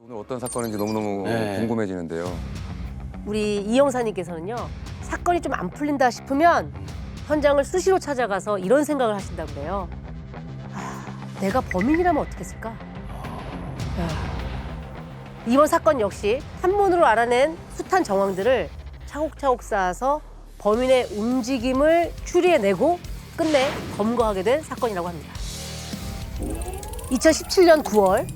오늘 어떤 사건인지 너무너무 네. 궁금해지는데요. 우리 이 형사님께서는요, 사건이 좀 안 풀린다 싶으면 현장을 수시로 찾아가서 이런 생각을 하신다고 그래요. 내가 범인이라면 어떻게 했을까? 이번 사건 역시 한문으로 알아낸 숱한 정황들을 차곡차곡 쌓아서 범인의 움직임을 추리해내고 끝내 검거하게 된 사건이라고 합니다. 2017년 9월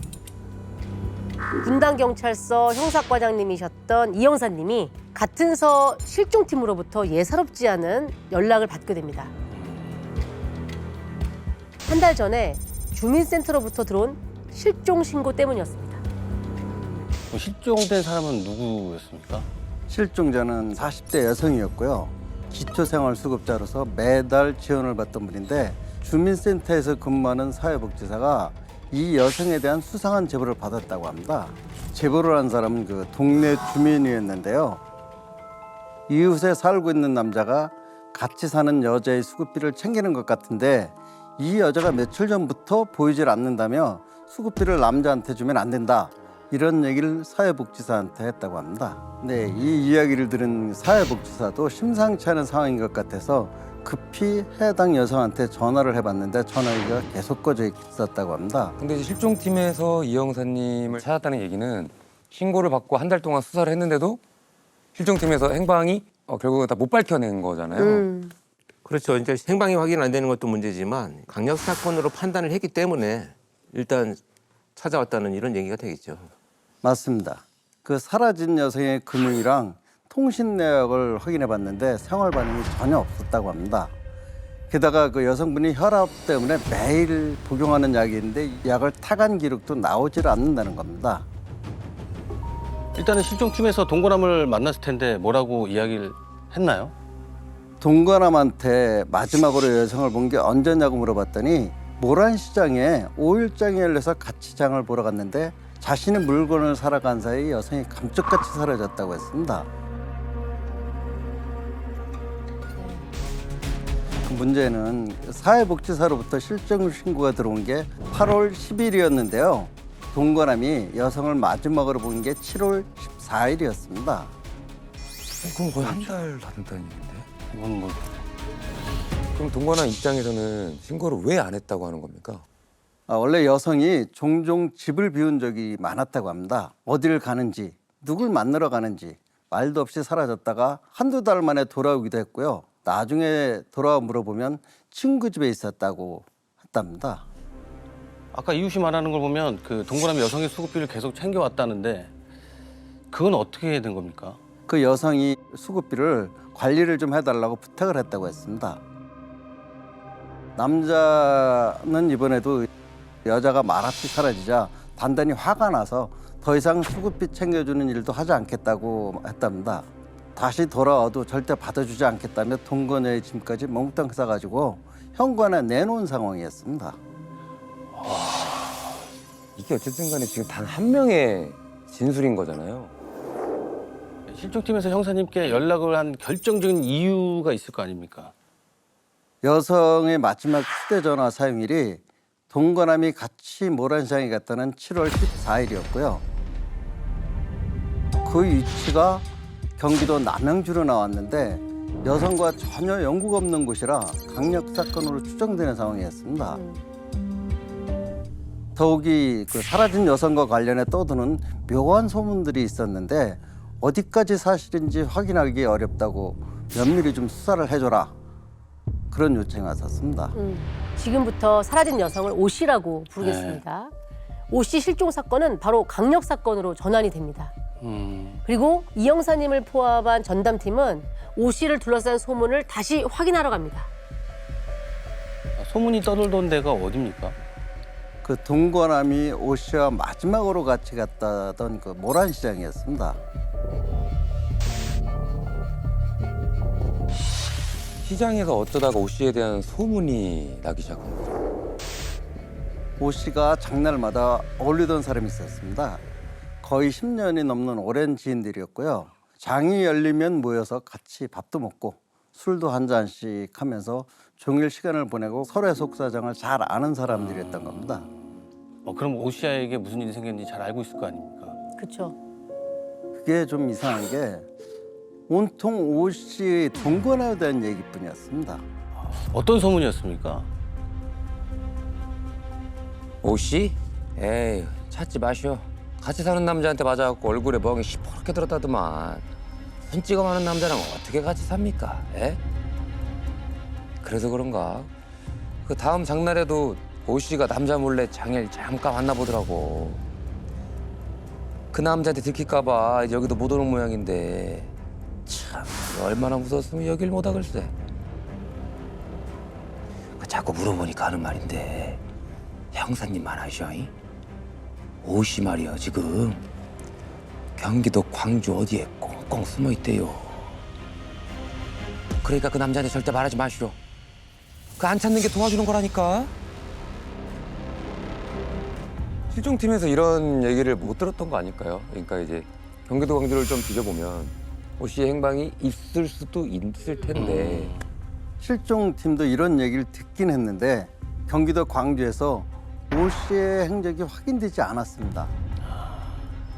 분당경찰서 형사과장님이셨던 이 형사님이 같은 서 실종팀으로부터 예사롭지 않은 연락을 받게 됩니다. 한 달 전에 주민센터로부터 들어온 실종 신고 때문이었습니다. 실종된 사람은 누구였습니까? 실종자는 40대 여성이었고요. 기초생활수급자로서 매달 지원을 받던 분인데 주민센터에서 근무하는 사회복지사가 이 여성에 대한 수상한 제보를 받았다고 합니다. 제보를 한 사람은 그 동네 주민이었는데요. 이웃에 살고 있는 남자가 같이 사는 여자의 수급비를 챙기는 것 같은데 이 여자가 며칠 전부터 보이질 않는다며 수급비를 남자한테 주면 안 된다. 이런 얘기를 사회복지사한테 했다고 합니다. 네, 이 이야기를 들은 사회복지사도 심상치 않은 상황인 것 같아서 급히 해당 여성한테 전화를 해봤는데 전화기가 계속 꺼져 있었다고 합니다. 근데 이제 실종팀에서 이 형사님을 찾았다는 얘기는 신고를 받고 한 달 동안 수사를 했는데도 실종팀에서 행방이 결국은 다 못 밝혀낸 거잖아요. 그렇죠. 이제 행방이 확인 안 되는 것도 문제지만 강력 사건으로 판단을 했기 때문에 일단 찾아왔다는 이런 얘기가 되겠죠. 맞습니다. 그 사라진 여성의 금융이랑 통신 내역을 확인해 봤는데 생활 반응이 전혀 없었다고 합니다. 게다가 그 여성분이 혈압 때문에 매일 복용하는 약이 있는데 약을 타간 기록도 나오질 않는다는 겁니다. 일단은 실종팀에서 동거남을 만났을 텐데 뭐라고 이야기를 했나요? 동거남한테 마지막으로 여성을 본 게 언제냐고 물어봤더니 모란시장에 5일장이 열려서 같이 장을 보러 갔는데 자신의 물건을 사러 간 사이 여성이 감쪽같이 사라졌다고 했습니다. 그 문제는 사회복지사로부터 실종 신고가 들어온 게 8월 10일이었는데요. 동거남이 여성을 마지막으로 본 게 7월 14일이었습니다. 그럼 거의 한 달 다 됐다는 얘기인데. 이건 뭐 그럼 동거남 입장에서는 신고를 왜 안 했다고 하는 겁니까? 원래 여성이 종종 집을 비운 적이 많았다고 합니다. 어디를 가는지, 누굴 만나러 가는지 말도 없이 사라졌다가 한두 달 만에 돌아오기도 했고요. 나중에 돌아와 물어보면 친구 집에 있었다고 했답니다. 아까 이웃이 말하는 걸 보면 그 동거남이 여성의 수급비를 계속 챙겨왔다는데 그건 어떻게 된 겁니까? 그 여성이 수급비를 관리를 좀 해달라고 부탁을 했다고 했습니다. 남자는 이번에도 여자가 말없이 사라지자 단단히 화가 나서 더 이상 수급비 챙겨주는 일도 하지 않겠다고 했답니다. 다시 돌아와도 절대 받아주지 않겠다며 동거녀의 짐까지 몽땅 싸가지고 현관에 내놓은 상황이었습니다. 이게 어쨌든 간에 지금 단 한 명의 진술인 거잖아요. 실종팀에서 형사님께 연락을 한 결정적인 이유가 있을 거 아닙니까? 여성의 마지막 휴대전화 사용일이 동거남이 같이 모란시장에 갔다는 7월 14일이었고요. 그 위치가 경기도 남양주로 나왔는데 여성과 전혀 연고가 없는 곳이라 강력 사건으로 추정되는 상황이었습니다. 더욱이 그 사라진 여성과 관련해 떠도는 묘한 소문들이 있었는데 어디까지 사실인지 확인하기 어렵다고 면밀히 좀 수사를 해줘라. 그런 요청이 왔었습니다. 지금부터 사라진 여성을 오 씨라고 부르겠습니다. 오 씨 실종 사건은 바로 강력 사건으로 전환이 됩니다. 그리고 이 형사님을 포함한 전담팀은 오 씨를 둘러싼 소문을 다시 확인하러 갑니다. 소문이 떠돌던 데가 어딥니까? 그 동거남이 오 씨와 마지막으로 같이 갔다던 그 모란시장이었습니다. 시장에서 어쩌다가 오 씨에 대한 소문이 나기 시작한 거죠. 오 씨가 장날마다 어울리던 사람이 있었습니다. 거의 10년이 넘는 오랜 지인들이었고요. 장이 열리면 모여서 같이 밥도 먹고 술도 한 잔씩 하면서 종일 시간을 보내고 서로의 속사정을 잘 아는 사람들이었던 겁니다. 그럼 오시아에게 무슨 일이 생겼는지 잘 알고 있을 거 아닙니까? 그렇죠. 그게 좀 이상한 게 온통 오 씨의 동거남에 대한 얘기뿐이었습니다. 어떤 소문이었습니까? 오씨? 에이, 찾지 마시오. 같이 사는 남자한테 맞아갖고 얼굴에 멍이 시퍼렇게 들었다더만. 손찌검 하는 남자랑 어떻게 같이 삽니까? 에? 그래서 그런가? 그 다음 장날에도 오씨가 남자 몰래 장일 잠깐 만나보더라고. 그 남자한테 들킬까봐 이제 여기도 못 오는 모양인데 참 얼마나 무서웠으면 여길 못 와글쎄. 자꾸 물어보니까 하는 말인데 형사님만 아셔잉? 오씨 말이야 지금 경기도 광주 어디에 꽁꽁 숨어 있대요. 그러니까 그 남자한테 절대 말하지 마시오. 그 안 찾는 게 도와주는 거라니까. 실종팀에서 이런 얘기를 못 들었던 거 아닐까요? 그러니까 이제 경기도 광주를 좀 뒤져보면 오 씨의 행방이 있을 수도 있을 텐데 실종팀도 이런 얘기를 듣긴 했는데 경기도 광주에서 오 씨의 행적이 확인되지 않았습니다.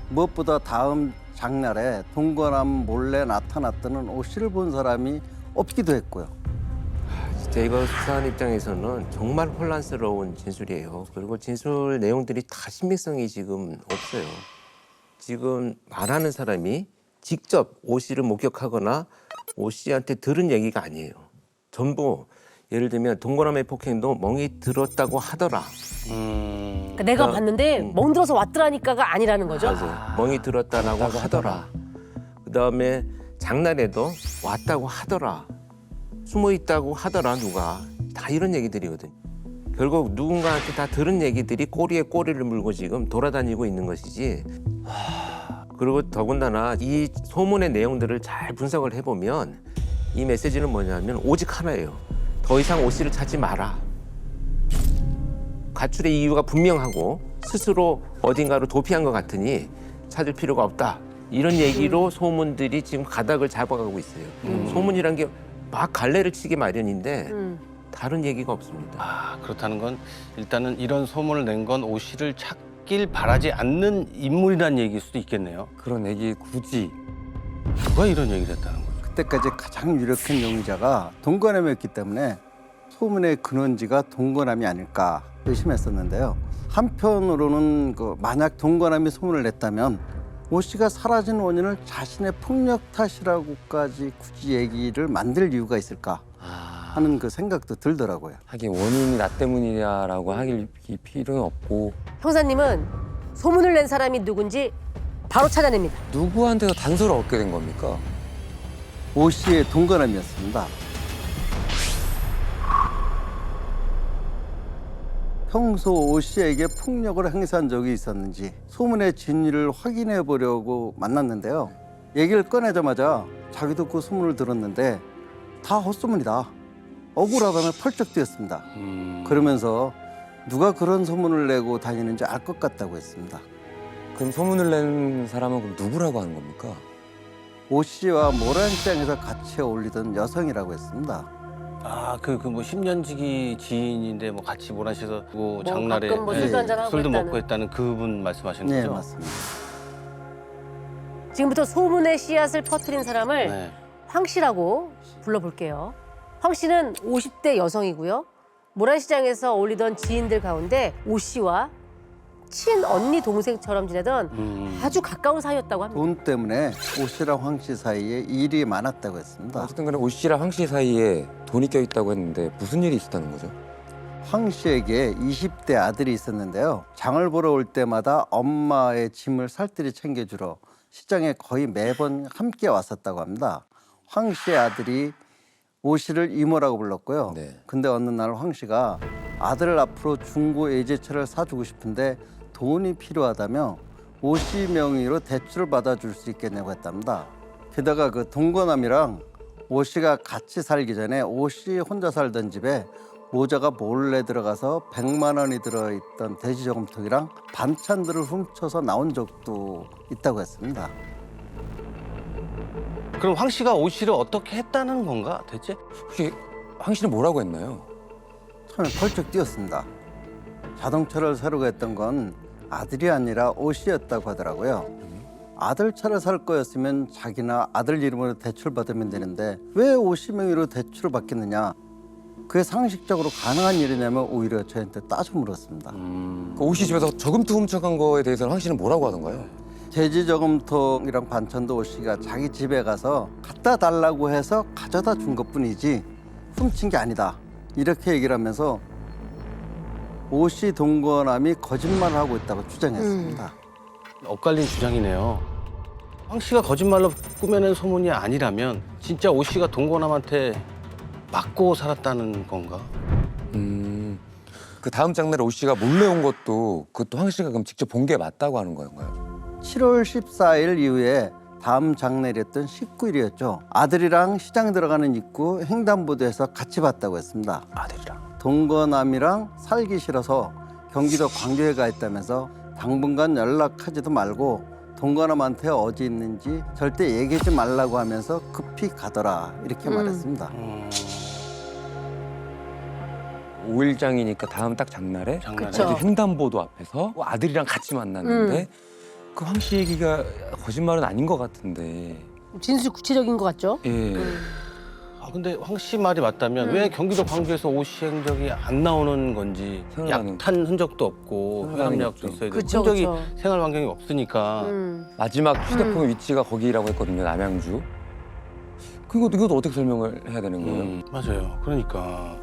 무엇보다 다음 장날에 동거남 몰래 나타났다는 오 씨를 본 사람이 없기도 했고요. 진짜 이거 수사한 입장에서는 정말 혼란스러운 진술이에요. 그리고 진술 내용들이 다 신빙성이 지금 없어요. 지금 말하는 사람이 직접 오 씨를 목격하거나 오 씨한테 들은 얘기가 아니에요. 전부 예를 들면 동거남의 폭행도 멍이 들었다고 하더라. 그러니까 내가 봤는데 멍 들어서 왔더라니까가 아니라는 거죠. 맞아요. 멍이 들었다라고 하더라. 그다음에 장날에도 왔다고 하더라. 숨어 있다고 하더라 누가. 다 이런 얘기들이거든. 결국 누군가한테 다 들은 얘기들이 꼬리에 꼬리를 물고 지금 돌아다니고 있는 것이지. 그리고 더군다나 이 소문의 내용들을 잘 분석을 해보면 이 메시지는 뭐냐면 오직 하나예요. 더 이상 오 씨를 찾지 마라. 가출의 이유가 분명하고 스스로 어딘가로 도피한 것 같으니 찾을 필요가 없다. 이런 얘기로 소문들이 지금 가닥을 잡아가고 있어요. 소문이란 게 막 갈래를 치기 마련인데 다른 얘기가 없습니다. 아, 그렇다는 건 일단은 이런 소문을 낸 건 오 씨를 찾길 바라지 않는 인물이란 얘기일 수도 있겠네요. 그런 얘기 굳이 누가 이런 얘기를 했다는 거죠? 그때까지 가장 유력한 용의자가 동거남이었기 때문에 소문의 근원지가 동거남이 아닐까 의심했었는데요. 한편으로는 만약 동거남이 소문을 냈다면 오 씨가 사라진 원인을 자신의 폭력 탓이라고까지 굳이 얘기를 만들 이유가 있을까 하는 그 생각도 들더라고요. 하긴 원인이 나 때문이냐라고 하길 필요는 없고 형사님은 소문을 낸 사람이 누군지 바로 찾아냅니다. 누구한테서 단서를 얻게 된 겁니까? 오 씨의 동거남이었습니다. 평소 오 씨에게 폭력을 행사한 적이 있었는지 소문의 진위를 확인해 보려고 만났는데요. 얘기를 꺼내자마자 자기도 그 소문을 들었는데 다 헛소문이다. 억울하다며 펄쩍 뛰었습니다. 그러면서 누가 그런 소문을 내고 다니는지 알 것 같다고 했습니다. 그럼 소문을 낸 사람은 그럼 누구라고 하는 겁니까? 오 씨와 모란시장에서 같이 어울리던 여성이라고 했습니다. 아, 그 뭐 10년지기 지인인데 뭐 같이 모란시에서 뭐 장날에 가끔 뭐 술도 한잔하고 술도 했다는. 먹고 했다는 그분 말씀하시는 네, 거죠? 맞습니다. 지금부터 소문의 씨앗을 퍼뜨린 사람을 네. 황 씨라고 불러볼게요. 황 씨는 50대 여성이고요. 모란시장에서 어울리던 지인들 가운데 오 씨와 친언니 동생처럼 지내던 아주 가까운 사이였다고 합니다. 돈 때문에 오 씨랑 황 씨 사이에 일이 많았다고 했습니다. 어쨌든 간에 오 씨랑 황 씨 사이에 돈이 껴있다고 했는데 무슨 일이 있었다는 거죠? 황 씨에게 20대 아들이 있었는데요. 장을 보러 올 때마다 엄마의 짐을 살뜰히 챙겨주러 시장에 거의 매번 함께 왔었다고 합니다. 황 씨의 아들이 오 씨를 이모라고 불렀고요. 네. 근데 어느 날 황 씨가 아들을 앞으로 중고 외제차를 사주고 싶은데 돈이 필요하다며 오 씨 명의로 대출을 받아줄 수 있겠냐고 했답니다. 게다가 그 동거남이랑 오 씨가 같이 살기 전에 오 씨 혼자 살던 집에 모자가 몰래 들어가서 100만 원이 들어있던 돼지저금통이랑 반찬들을 훔쳐서 나온 적도 있다고 했습니다. 그럼 황 씨가 오 씨를 어떻게 했다는 건가 대체? 혹시 황 씨는 뭐라고 했나요? 처음에 펄쩍 뛰었습니다. 자동차를 사려고 했던 건 아들이 아니라 오 씨였다고 하더라고요. 아들 차를 살 거였으면 자기나 아들 이름으로 대출받으면 되는데 왜 오 씨 명의로 대출을 받겠느냐. 그게 상식적으로 가능한 일이냐면 오히려 저한테 따져 물었습니다. 오 씨 집에서 저금통 훔쳐간 거에 대해서는 황 씨는 뭐라고 하던가요? 돼지 저금통이랑 반찬도 오 씨가 자기 집에 가서 갖다 달라고 해서 가져다 준 것뿐이지 훔친 게 아니다. 이렇게 얘기를 하면서 오 씨 동거남이 거짓말을 하고 있다고 주장했습니다. 엇갈린 주장이네요. 황 씨가 거짓말로 꾸며낸 소문이 아니라면 진짜 오 씨가 동거남한테 맞고 살았다는 건가? 그 다음 장날에 오 씨가 몰래 온 것도 그것도 황 씨가 그럼 직접 본 게 맞다고 하는 건가요? 7월 14일 이후에 다음 장날이었던 19일이었죠. 아들이랑 시장 들어가는 입구 횡단보도에서 같이 봤다고 했습니다. 아들이랑. 동거남이랑 살기 싫어서 경기도 광주에 가 있다면서 당분간 연락하지도 말고 동거남한테 어디 있는지 절대 얘기하지 말라고 하면서 급히 가더라 이렇게 말했습니다. 5일장이니까 다음 딱 장날에 장날에. 그쵸. 어디 횡단보도 앞에서 아들이랑 같이 만났는데 그 황 씨 얘기가 거짓말은 아닌 것 같은데. 진술 구체적인 것 같죠? 예. 아 근데 황 씨 말이 맞다면 왜 경기도 광주에서 오 씨 행적이 안 나오는 건지 생각나는 약탄 흔적도 없고 생각나는 게 혈압약도 없죠. 있어야 되고 그쵸, 흔적이 그쵸. 생활 환경이 없으니까 마지막 휴대폰 위치가 거기라고 했거든요. 남양주. 이것도 어떻게 설명을 해야 되는 거예요? 맞아요. 그러니까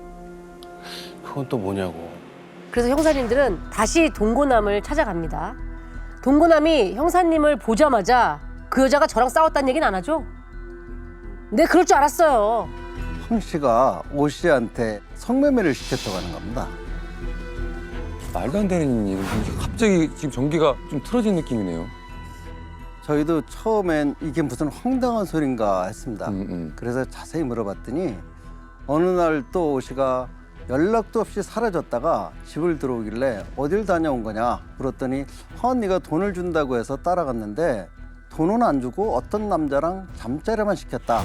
그건 또 뭐냐고. 그래서 형사님들은 다시 동고남을 찾아갑니다. 동고남이 형사님을 보자마자 그 여자가 저랑 싸웠다는 얘기는 안 하죠? 네, 그럴 줄 알았어요. 황 씨가 오 씨한테 성매매를 시켰다고 하는 겁니다. 말도 안 되는 일을 갑자기 지금 전기가 좀 틀어진 느낌이네요. 저희도 처음엔 이게 무슨 황당한 소린가 했습니다. 음. 그래서 자세히 물어봤더니 어느 날 또 오 씨가 연락도 없이 사라졌다가 집을 들어오길래 어딜 다녀온 거냐 물었더니 언니가 돈을 준다고 해서 따라갔는데 돈은 안 주고 어떤 남자랑 잠자리만 시켰다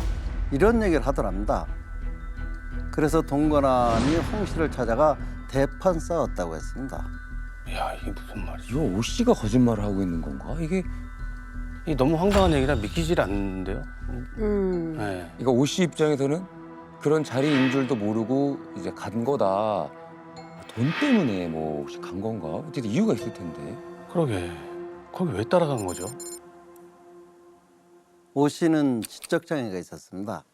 이런 얘기를 하더랍니다. 그래서 동거남이 황 씨를 찾아가 대판 싸웠다고 했습니다. 야 이게 무슨 말이야? 이거 오 씨가 거짓말을 하고 있는 건가? 이게 이 너무 황당한 얘기라 믿기질 않는데요. 네. 그러니까 오 씨 입장에서는 그런 자리인 줄도 모르고 이제 간 거다. 돈 때문에 뭐 혹시 간 건가? 어쨌든 이유가 있을 텐데. 그러게 거기 왜 따라간 거죠? 오 씨는 지적 장애가 있었습니다.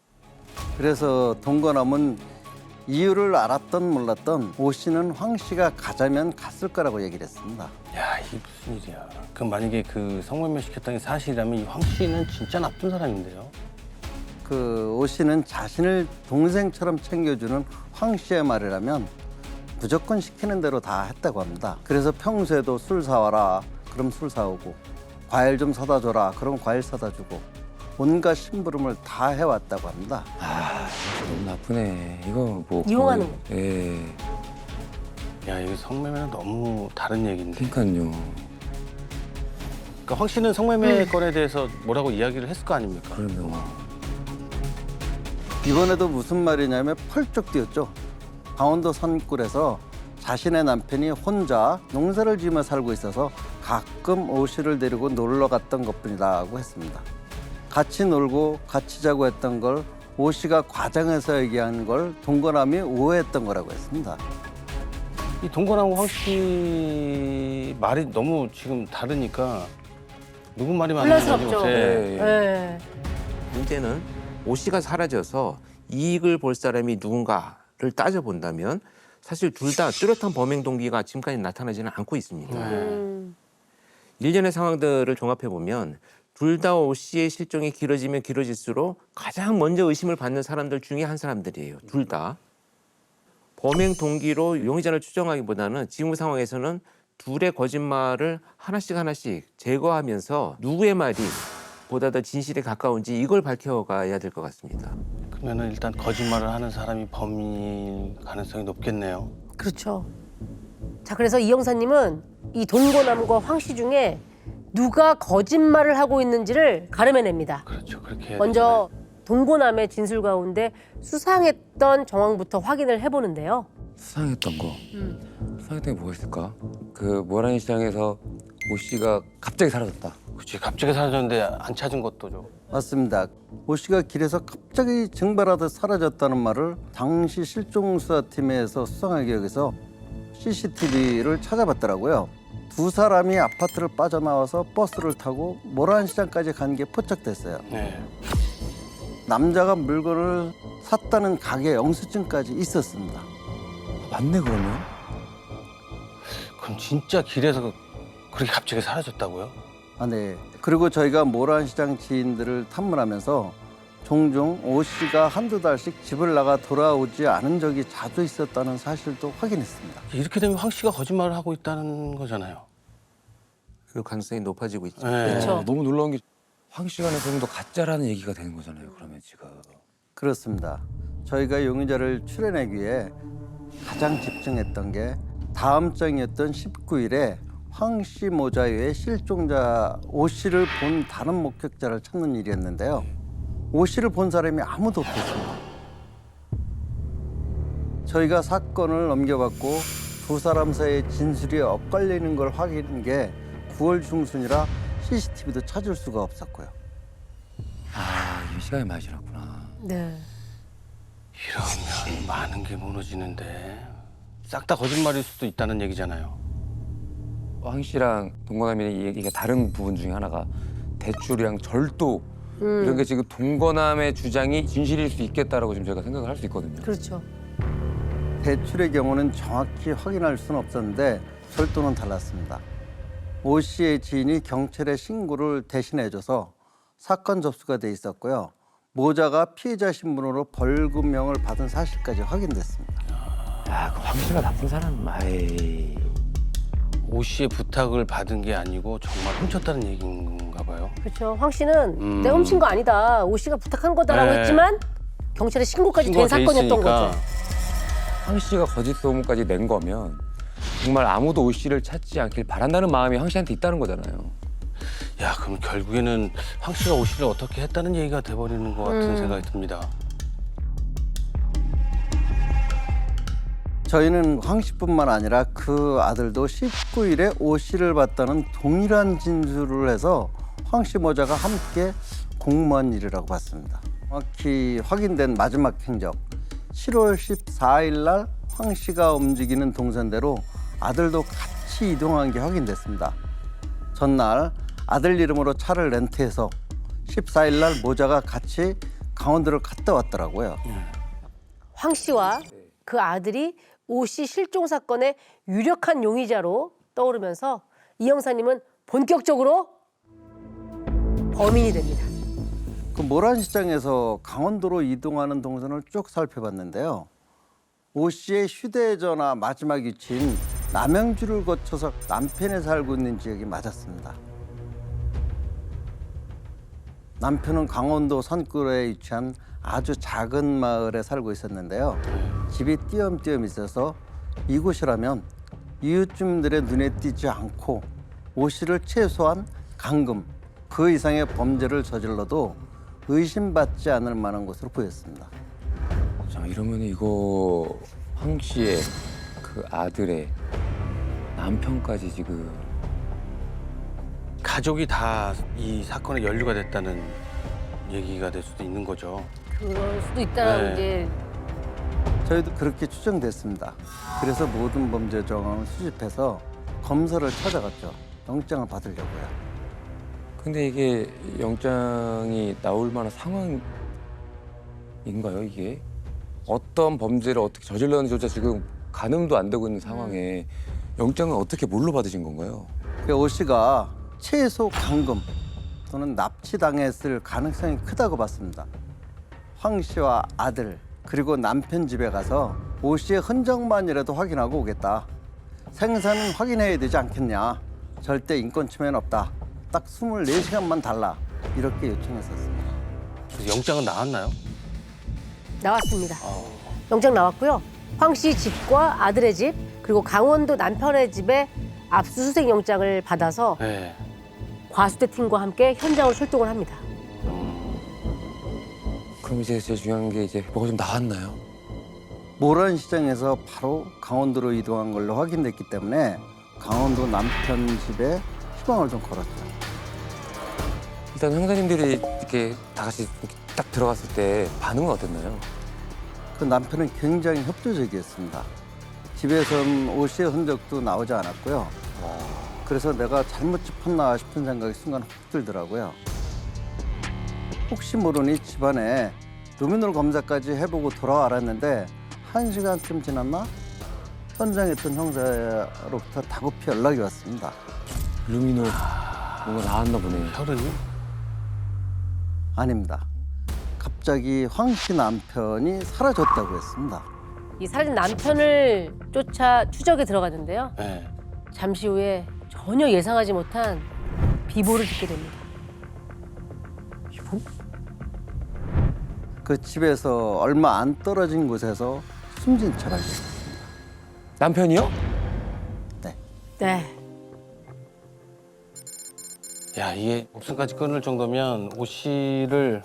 그래서 동거남은 이유를 알았던 몰랐던 오 씨는 황 씨가 가자면 갔을 거라고 얘기를 했습니다. 야 이게 무슨 일이야? 그럼 만약에 그 성매매 시켰다는 게 사실이라면 이 황 씨는 진짜 나쁜 사람인데요. 그 오 씨는 자신을 동생처럼 챙겨주는 황 씨의 말이라면 무조건 시키는 대로 다 했다고 합니다. 그래서 평소에도 술 사와라 그럼 술 사오고 과일 좀 사다 줘라 그럼 과일 사다 주고 온갖 심부름을 다 해왔다고 합니다. 너무 나쁘네. 이거 뭐 이용하는 거의- 예. 야 이거 성매매는 너무 다른 얘기인데. 그러니까요. 그러니까 황 씨는 성매매 건에 대해서 뭐라고 이야기를 했을 거 아닙니까? 그러면 이번에도 무슨 말이냐면 펄쩍 뛰었죠. 강원도 산골에서 자신의 남편이 혼자 농사를 지으며 살고 있어서 가끔 오 씨를 데리고 놀러 갔던 것뿐이라고 했습니다. 같이 놀고 같이 자고 했던 걸 오 씨가 과장해서 얘기한 걸 동거남이 오해했던 거라고 했습니다. 이 동거남과 황 씨 말이 너무 지금 다르니까 누군 말이 맞는 건지 혼란스럽죠. 모르겠어요. 네. 문제는 오 씨가 사라져서 이익을 볼 사람이 누군가를 따져본다면 사실 둘 다 뚜렷한 범행 동기가 지금까지 나타나지는 않고 있습니다. 일련의 상황들을 종합해보면 둘 다 오 씨의 실종이 길어지면 길어질수록 가장 먼저 의심을 받는 사람들 중에 한 사람들이에요. 둘 다. 범행 동기로 용의자를 추정하기보다는 지금 상황에서는 둘의 거짓말을 하나씩 제거하면서 누구의 말이 보다 더 진실에 가까운지 이걸 밝혀가야 될 것 같습니다. 그러면은 일단 거짓말을 하는 사람이 범인 가능성이 높겠네요. 그렇죠. 자, 그래서 이 형사님은 이 동고남과 황 씨 중에 누가 거짓말을 하고 있는지를 가름해냅니다. 그렇죠. 그렇게 해야 먼저 동고남의 진술 가운데 수상했던 정황부터 확인을 해보는데요. 수상했던 거. 성형탕이 뭐가 있을까? 그 모란이 시장에서 오 씨가 갑자기 사라졌다. 그치, 갑자기 사라졌는데 안 찾은 것도 좀. 맞습니다. 오 씨가 길에서 갑자기 증발하듯 사라졌다는 말을 당시 실종수사팀에서 수상하게 여기서 CCTV를 찾아봤더라고요. 두 사람이 아파트를 빠져나와서 버스를 타고 모란시장까지 간 게 포착됐어요. 네. 남자가 물건을 샀다는 가게 영수증까지 있었습니다. 맞네 그러면? 그럼 진짜 길에서 그렇게 갑자기 사라졌다고요? 아, 네. 그리고 저희가 모란시장 지인들을 탐문하면서 종종 오 씨가 한두 달씩 집을 나가 돌아오지 않은 적이 자주 있었다는 사실도 확인했습니다. 이렇게 되면 황 씨가 거짓말을 하고 있다는 거잖아요. 그 가능성이 높아지고 있죠. 네. 그렇죠. 너무 놀라운 게 황 씨가 내서는 또 가짜라는 얘기가 되는 거잖아요. 그러면 지금. 그렇습니다. 저희가 용의자를 추려내기 위해 가장 집중했던 게 다음 장이었던 19일에 황 씨 모자에 실종자 오 씨를 본 다른 목격자를 찾는 일이었는데요. 오 씨를 본 사람이 아무도 없었습니다. 저희가 사건을 넘겨받고 두 사람 사이의 진술이 엇갈리는 걸 확인한 게 9월 중순이라 CCTV도 찾을 수가 없었고요. 아, 이 시간이 많이 지났구나. 네. 이러면 많은 게 무너지는데 싹 다 거짓말일 수도 있다는 얘기잖아요. 황 씨랑 동거남의 얘기가 다른 부분 중에 하나가 대출이랑 절도 이런 게 지금 동거남의 주장이 진실일 수 있겠다라고 지금 제가 생각을 할 수 있거든요. 그렇죠. 대출의 경우는 정확히 확인할 수는 없었는데 절도는 달랐습니다. 오 씨의 지인이 경찰에 신고를 대신해줘서 사건 접수가 돼 있었고요. 모자가 피해자 신분으로 벌금형을 받은 사실까지 확인됐습니다. 야, 그 황 씨가 나쁜 사람, 아이. 오 씨의 부탁을 받은 게 아니고 정말 훔쳤다는 얘기인가 봐요. 그렇죠. 황 씨는 내가 훔친 거 아니다. 오 씨가 부탁한 거다라고 네. 했지만 경찰에 신고까지 된 신고가 돼 사건이었던 있으니까. 거죠. 황 씨가 거짓 소문까지 낸 거면 정말 아무도 오 씨를 찾지 않길 바란다는 마음이 황 씨한테 있다는 거잖아요. 야, 그럼 결국에는 황 씨가 오 씨를 어떻게 했다는 얘기가 돼버리는 것 같은 생각이 듭니다. 저희는 황 씨뿐만 아니라 그 아들도 19일에 오 씨를 봤다는 동일한 진술을 해서 황 씨 모자가 함께 공모한 일이라고 봤습니다. 정확히 확인된 마지막 행적 7월 14일 날 황 씨가 움직이는 동선대로 아들도 같이 이동한 게 확인됐습니다. 전날 아들 이름으로 차를 렌트해서 14일 날 모자가 같이 강원도를 갔다 왔더라고요. 황 씨와 그 아들이 오 씨 실종 사건의 유력한 용의자로 떠오르면서 이 형사님은 본격적으로 범인이 됩니다. 그 모란시장에서 강원도로 이동하는 동선을 쭉 살펴봤는데요. 오 씨의 휴대전화 마지막 위치인 남양주를 거쳐서 남편에 살고 있는 지역이 맞았습니다. 남편은 강원도 산골에 위치한 아주 작은 마을에 살고 있었는데요. 집이 띄엄띄엄 있어서 이곳이라면 이웃 주민들의 눈에 띄지 않고 오 씨를 최소한 감금, 그 이상의 범죄를 저질러도 의심받지 않을 만한 곳으로 보였습니다. 자, 이러면 이거 황 씨의 그 아들의 남편까지 지금 가족이 다 이 사건에 연루가 됐다는 얘기가 될 수도 있는 거죠. 그럴 수도 있다는 네. 게 저희도 그렇게 추정됐습니다. 그래서 모든 범죄 정황을 수집해서 검사를 찾아갔죠. 영장을 받으려고요. 근데 이게 영장이 나올 만한 상황인가요, 이게? 어떤 범죄를 어떻게 저질렀는지조차 지금 가늠도 안 되고 있는 상황에 영장은 어떻게 뭘로 받으신 건가요? 그 오 씨가 최소 감금 또는 납치당했을 가능성이 크다고 봤습니다. 황 씨와 아들 그리고 남편 집에 가서 오 씨의 흔적만이라도 확인하고 오겠다. 생사는 확인해야 되지 않겠냐. 절대 인권 침해는 없다. 딱 24시간만 달라. 이렇게 요청했었습니다. 그래서 영장은 나왔나요? 나왔습니다. 영장 나왔고요. 황 씨 집과 아들의 집 그리고 강원도 남편의 집에 압수수색 영장을 받아서 네. 과수대 팀과 함께 현장으로 출동을 합니다. 그럼 이제 제일 중요한 게 이제 뭐가 좀 나왔나요? 모란시장에서 바로 강원도로 이동한 걸로 확인됐기 때문에 강원도 남편 집에 희망을 좀 걸었죠. 일단 형사님들이 이렇게 다 같이 이렇게 딱 들어갔을 때 반응은 어땠나요? 그 남편은 굉장히 협조적이었습니다. 집에선 오 씨의 흔적도 나오지 않았고요. 그래서 내가 잘못 짚었나 싶은 생각이 순간 확 들더라고요. 혹시 모르니 집안에 루미놀 검사까지 해보고 돌아와랐는데 1시간쯤 지났나? 현장에 있던 형사로부터 다급히 연락이 왔습니다. 루미노 뭔가 나왔나 보네요. 혈흔이? 아닙니다. 갑자기 황 씨 남편이 사라졌다고 했습니다. 이 사라진 남편을 쫓아 추적에 들어갔는데요. 네. 잠시 후에 전혀 예상하지 못한 비보를 듣게 됩니다. 그 집에서 얼마 안 떨어진 곳에서 숨진 채 발견됐습니다. 남편이요? 네. 네. 야, 이게 목숨까지 끊을 정도면 오 씨를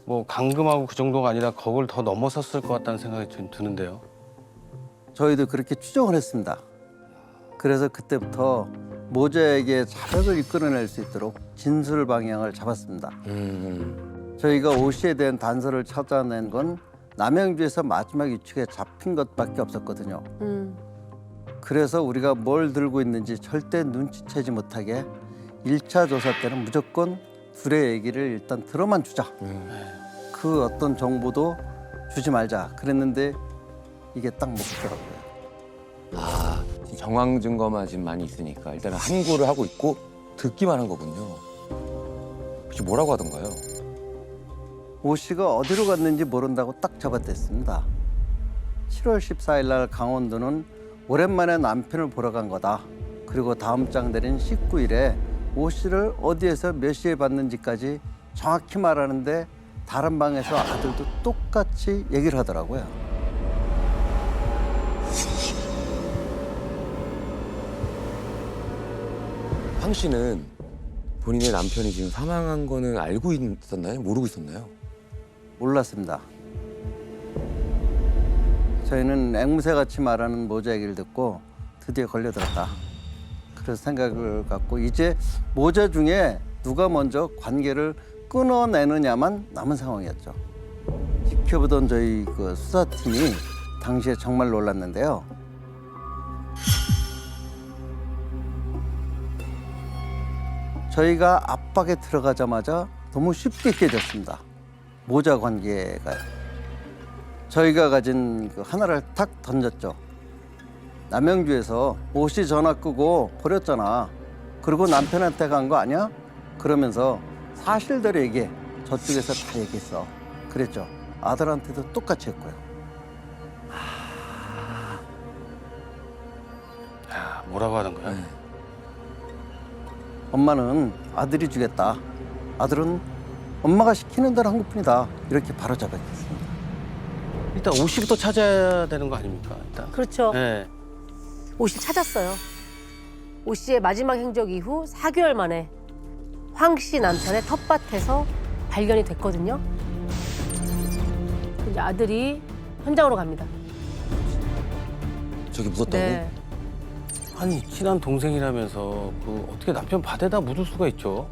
뭐 감금하고 그 정도가 아니라 그걸 더 넘어섰을 것 같다는 생각이 좀 드는데요. 저희도 그렇게 추정을 했습니다. 그래서 그때부터 모자에게 자백을 이끌어낼 수 있도록 진술 방향을 잡았습니다. 저희가 오 씨에 대한 단서를 찾아낸 건 남양주에서 마지막 유축에 잡힌 것밖에 없었거든요. 그래서 우리가 뭘 들고 있는지 절대 눈치채지 못하게 1차 조사 때는 무조건 둘의 얘기를 일단 들어만 주자. 그 어떤 정보도 주지 말자. 그랬는데 이게 딱 먹더라고요. 아, 정황 증거만 지금 많이 있으니까 일단은 함구를 하고 있고 듣기만 한 거군요. 혹시 뭐라고 하던가요? 오 씨가 어디로 갔는지 모른다고 딱 잡아댔습니다. 7월 14일 날 강원도는 오랜만에 남편을 보러 간 거다. 그리고 다음 장 내린 19일에 오 씨를 어디에서 몇 시에 봤는지까지 정확히 말하는데 다른 방에서 아들도 똑같이 얘기를 하더라고요. 황 씨는 본인의 남편이 지금 사망한 거는 알고 있었나요? 모르고 있었나요? 몰랐습니다. 저희는 앵무새같이 말하는 모자 얘기를 듣고 드디어 걸려들었다. 그래서 생각을 갖고 이제 모자 중에 누가 먼저 관계를 끊어내느냐만 남은 상황이었죠. 지켜보던 저희 그 수사팀이 당시에 정말 놀랐는데요. 저희가 압박에 들어가자마자 너무 쉽게 깨졌습니다. 모자 관계가. 저희가 가진 그 하나를 탁 던졌죠. 남양주에서 오 씨 전화 끄고 버렸잖아. 그리고 남편한테 간 거 아니야? 그러면서 사실대로 얘기해. 저쪽에서 다 얘기했어. 그랬죠. 아들한테도 똑같이 했고요. 야, 뭐라고 하는 거야? 엄마는 아들이 주겠다. 아들은 엄마가 시키는 대로 한 것뿐이다. 이렇게 바로 잡았습니다. 일단 오 씨부터 찾아야 되는 거 아닙니까? 일단. 그렇죠. 네. 오 씨 찾았어요. 오 씨의 마지막 행적 이후 4개월 만에 황 씨 남편의 텃밭에서 발견이 됐거든요. 이제 아들이 현장으로 갑니다. 저기 묻었다고? 네. 아니, 친한 동생이라면서 그 어떻게 남편 밭에다 묻을 수가 있죠?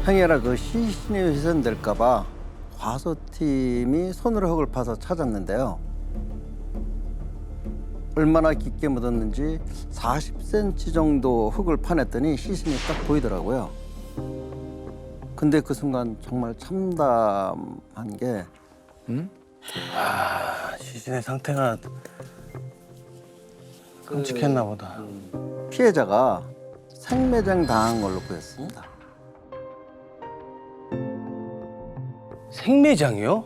행여라 그 시신이 훼손될까 봐 과소팀이 손으로 흙을 파서 찾았는데요. 얼마나 깊게 묻었는지 40cm 정도 흙을 파냈더니 시신이 딱 보이더라고요. 근데 그 순간 정말 참담한 게 아, 시신의 상태가 끔찍했나 보다. 피해자가 생매장 당한 걸로 보였습니다. 생매장이요?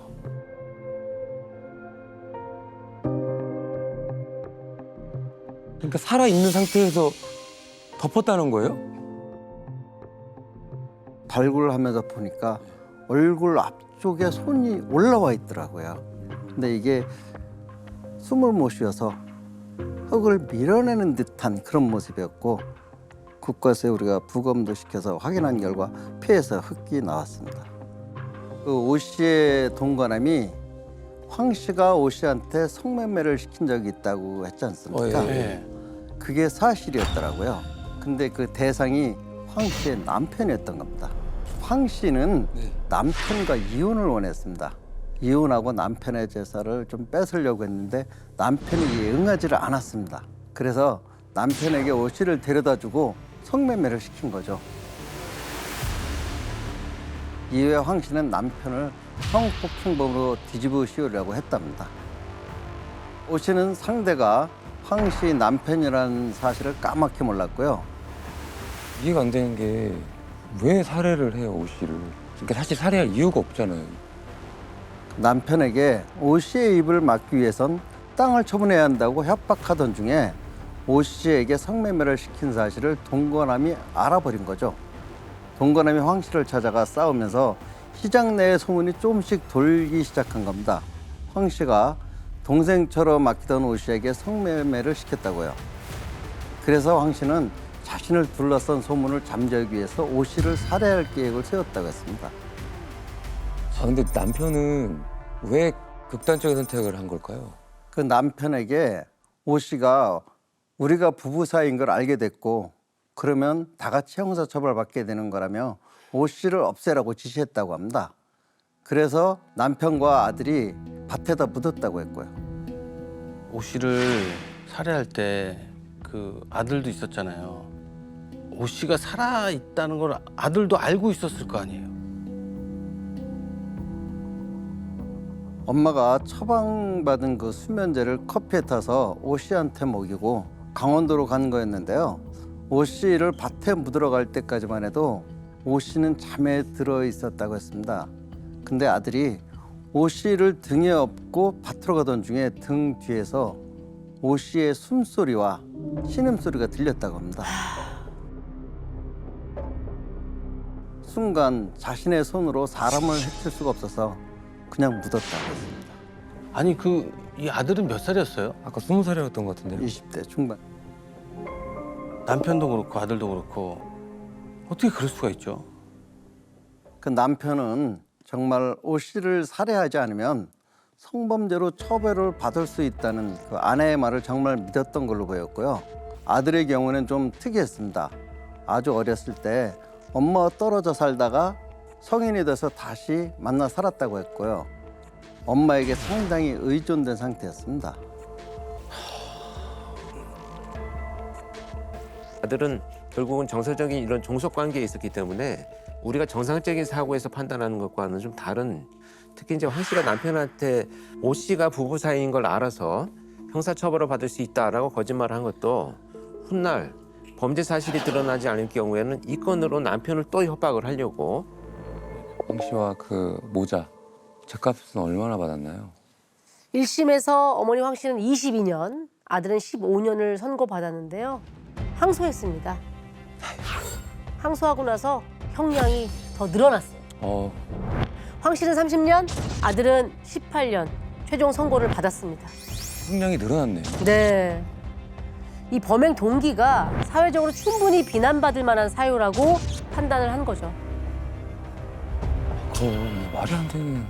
그러니까 살아 있는 상태에서 덮었다는 거예요? 발굴을 하면서 보니까 얼굴 앞쪽에 손이 올라와 있더라고요. 근데 이게 숨을 못 쉬어서 흙을 밀어내는 듯한 그런 모습이었고 국과수에 우리가 부검도 시켜서 확인한 결과 폐에서 흙이 나왔습니다. 그 오 씨의 동거남이 황 씨가 오 씨한테 성매매를 시킨 적이 있다고 했지 않습니까? 예. 그게 사실이었더라고요. 근데 그 대상이 황 씨의 남편이었던 겁니다. 황 씨는 남편과 이혼을 원했습니다. 이혼하고 남편의 재산을 좀 뺏으려고 했는데 남편이 응하지를 않았습니다. 그래서 남편에게 오 씨를 데려다주고 성매매를 시킨 거죠. 이후에 황 씨는 남편을 성폭행범으로 뒤집어 씌우려고 했답니다. 오 씨는 상대가 황 씨 남편이라는 사실을 까맣게 몰랐고요. 이해가 안 되는 게 왜 살해를 해요, 오 씨를? 그러니까 사실 살해할 이유가 없잖아요. 남편에게 오 씨의 입을 막기 위해선 땅을 처분해야 한다고 협박하던 중에 오 씨에게 성매매를 시킨 사실을 동거남이 알아버린 거죠. 동거남이 황 씨를 찾아가 싸우면서 시장 내의 소문이 조금씩 돌기 시작한 겁니다. 황 씨가 동생처럼 아끼던 오 씨에게 성매매를 시켰다고요. 그래서 황 씨는 자신을 둘러싼 소문을 잠재우기 위해서 오 씨를 살해할 계획을 세웠다고 했습니다. 아, 근데 남편은 왜 극단적인 선택을 한 걸까요? 그 남편에게 오 씨가 우리가 부부 사이인 걸 알게 됐고 그러면 다 같이 형사처벌 받게 되는 거라며 오 씨를 없애라고 지시했다고 합니다. 그래서 남편과 아들이 밭에다 묻었다고 했고요. 오 씨를 살해할 때 그 아들도 있었잖아요. 오 씨가 살아 있다는 걸 아들도 알고 있었을 거 아니에요. 엄마가 처방받은 그 수면제를 커피에 타서 오 씨한테 먹이고 강원도로 간 거였는데요. 오 씨를 밭에 묻으러 갈 때까지만 해도 오 씨는 잠에 들어 있었다고 했습니다. 근데 아들이 오 씨를 등에 업고 밭으로 가던 중에 등 뒤에서 오 씨의 숨소리와 신음소리가 들렸다고 합니다. 순간 자신의 손으로 사람을 해칠 수가 없어서 그냥 묻었다고 했습니다. 아니 그 이 아들은 몇 살이었어요? 아까 20살이었던 것 같은데요. 20대 중반. 남편도 그렇고 아들도 그렇고 어떻게 그럴 수가 있죠? 그 남편은 정말 오 씨를 살해하지 않으면 성범죄로 처벌을 받을 수 있다는 그 아내의 말을 정말 믿었던 걸로 보였고요. 아들의 경우는 좀 특이했습니다. 아주 어렸을 때 엄마와 떨어져 살다가 성인이 돼서 다시 만나 살았다고 했고요. 엄마에게 상당히 의존된 상태였습니다. 아들은 결국은 정서적인 이런 종속 관계에 있었기 때문에 우리가 정상적인 사고에서 판단하는 것과는 좀 다른, 특히 이제 황 씨가 남편한테 오 씨가 부부 사이인 걸 알아서 형사처벌을 받을 수 있다라고 거짓말을 한 것도 훗날 범죄 사실이 드러나지 않을 경우에는 이 건으로 남편을 또 협박을 하려고. 황 씨와 그 모자, 제값은 얼마나 받았나요? 1심에서 어머니 황 씨는 22년, 아들은 15년을 선고받았는데요. 항소했습니다. 항소하고 나서 형량이 더 늘어났어요. 황 씨는 30년, 아들은 18년 최종 선고를 받았습니다. 형량이 늘어났네요. 네. 이 범행 동기가 사회적으로 충분히 비난받을 만한 사유라고 판단을 한 거죠. 그럼 말이 안 되는.